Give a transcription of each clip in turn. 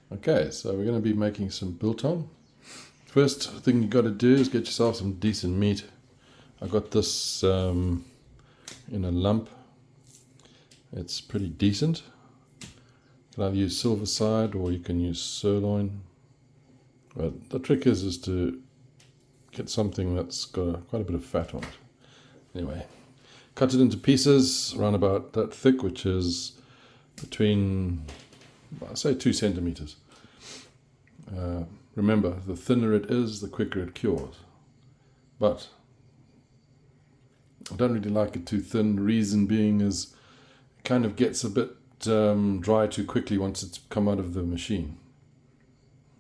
Okay, so we're going to be making some biltong. First thing you got to do is get yourself some decent meat. I got this in a lump. It's pretty decent. You can either use silver side or you can use sirloin. But the trick is to get something that's got quite a bit of fat on it. Anyway, cut it into pieces around about that thick, which is between, I say, 2 centimeters. Remember, the thinner it is, the quicker it cures. But I don't really like it too thin. The reason being is it kind of gets a bit dry too quickly once it's come out of the machine.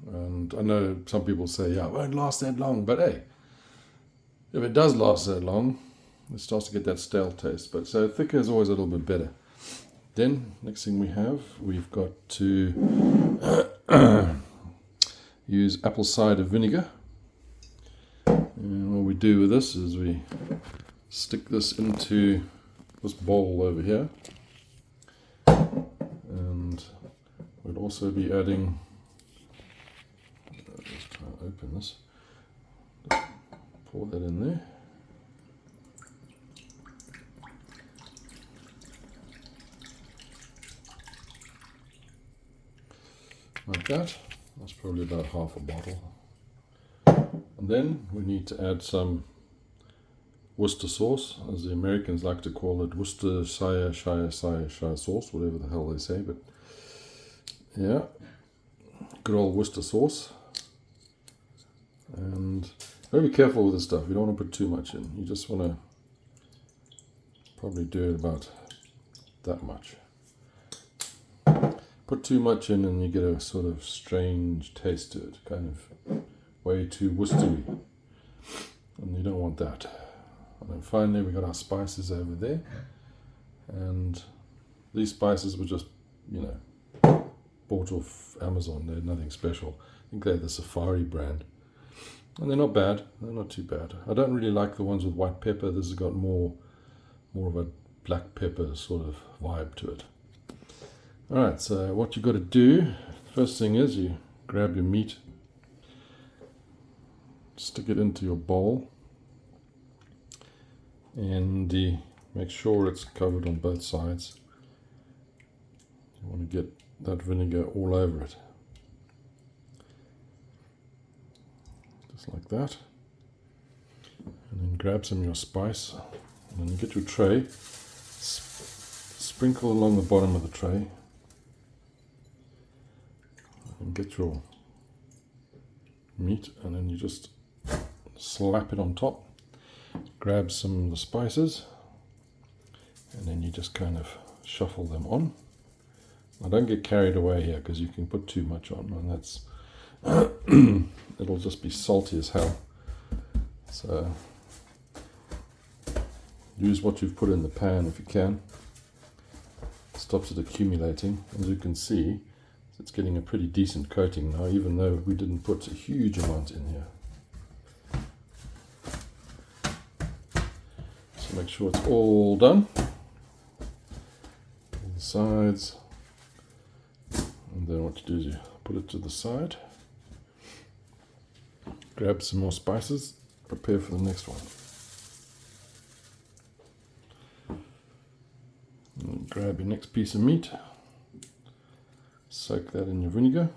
And I know some people say, yeah, it won't last that long. But hey, if it does last that long, it starts to get that stale taste. But so thicker is always a little bit better. Then, next thing we've got to use apple cider vinegar. And what we do with this is we stick this into this bowl over here. And we'll also be adding, let's try and open this, pour that in there. Like that. That's probably about half a bottle. And then we need to add some Worcester sauce, as the Americans like to call it, Worcestershire sauce, whatever the hell they say, but yeah, good old Worcester sauce. And very careful with this stuff, you don't want to put too much in, you just want to probably do it about that much. Put too much in and you get a sort of strange taste to it, kind of way too Worcestery, and you don't want that. And then finally we got our spices over there, and these spices were just, bought off Amazon. They're nothing special. I think they're the Safari brand, and they're not bad. They're not too bad. I don't really like the ones with white pepper. This has got more of a black pepper sort of vibe to it. Alright, so what you got to do, first thing is you grab your meat, stick it into your bowl, and make sure it's covered on both sides. You want to get that vinegar all over it. Just like that. And then grab some of your spice, and then you get your tray, sprinkle along the bottom of the tray, and get your meat, and then you just slap it on top, grab some of the spices, and then you just kind of shuffle them on. Now don't get carried away here, because you can put too much on, and that's it'll just be salty as hell. So use what you've put in the pan if you can. It stops it accumulating. As you can see, it's getting a pretty decent coating now, even though we didn't put a huge amount in here. So make sure it's all done. All the sides. And then what you do is you put it to the side. Grab some more spices. Prepare for the next one. And grab your next piece of meat. Soak that in your vinegar.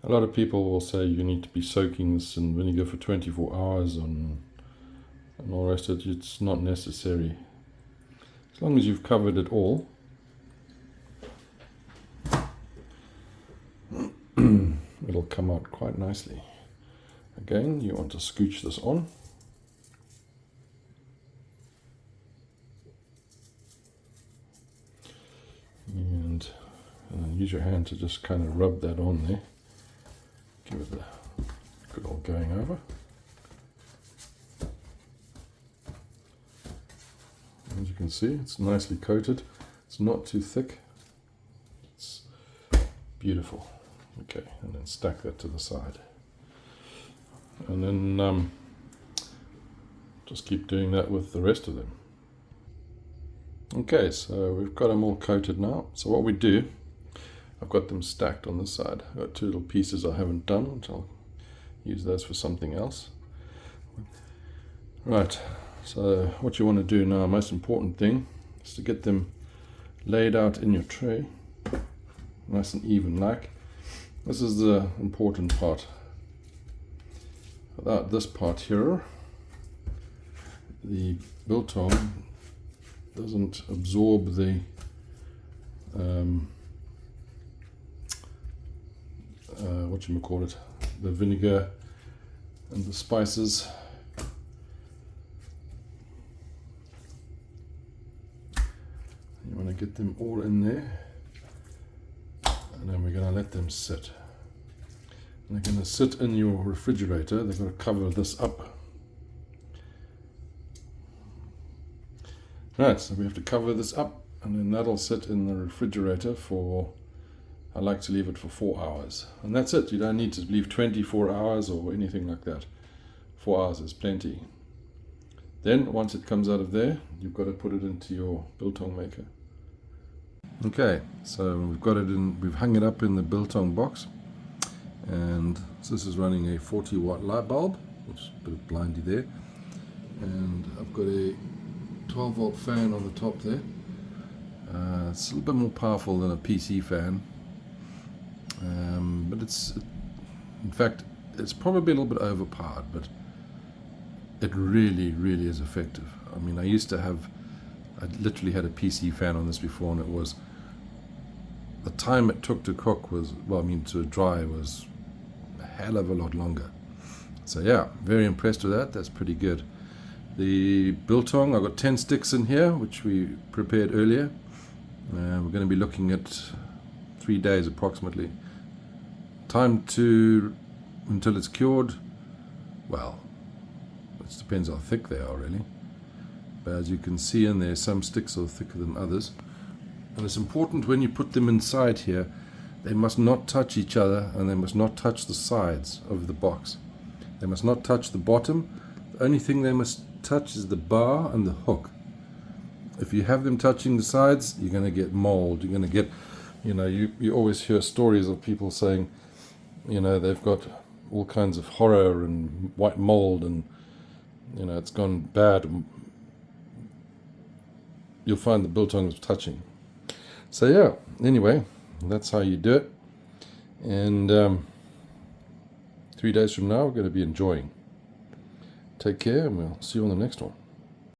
A lot of people will say you need to be soaking this in vinegar for 24 hours and all the rest of it. It's not necessary. As long as you've covered it all, it'll come out quite nicely. Again, you want to scooch this on. And use your hand to just kind of rub that on there. Give it a good old going over. As you can see, it's nicely coated. It's not too thick. It's beautiful. Okay, and then stack that to the side. And then just keep doing that with the rest of them. Okay, so we've got them all coated now. So what we do, I've got them stacked on this side. I've got two little pieces I haven't done, which I'll use those for something else. Right, so what you want to do now, most important thing, is to get them laid out in your tray, nice and even like. This is the important part. Without this part here, the biltong doesn't absorb the the vinegar and the spices. You want to get them all in there, and then we're going to let them sit. And they're going to sit in your refrigerator. They've got to cover this up. Right, so we have to cover this up, and then that'll sit in the refrigerator for, I like to leave it for 4 hours. And that's it. You don't need to leave 24 hours or anything like that. 4 hours is plenty. Then, once it comes out of there, you've got to put it into your biltong maker. Okay, so we've got it in, we've hung it up in the biltong box. And so this is running a 40-watt light bulb, which is a bit blindy there. And I've got a 12-volt fan on the top there. It's a little bit more powerful than a PC fan, but in fact, it's probably a little bit overpowered, but it really, really is effective. I mean, I literally had a PC fan on this before, and it was, the time it took to cook was, to dry was a hell of a lot longer. So yeah, very impressed with that. That's pretty good. The biltong, I've got 10 sticks in here, which we prepared earlier. We're going to be looking at 3 days approximately. Time until it's cured, well, it depends how thick they are really. But as you can see in there, some sticks are thicker than others. And it's important when you put them inside here, they must not touch each other, and they must not touch the sides of the box. They must not touch the bottom. The only thing they must touch is the bar and the hook. If you have them touching the sides, you're going to get mold. You're going to get, you always hear stories of people saying, they've got all kinds of horror and white mold, and it's gone bad. You'll find the biltong is touching. So yeah, anyway, that's how you do it. And 3 days from now, we're going to be enjoying. Take care, and we'll see you on the next one.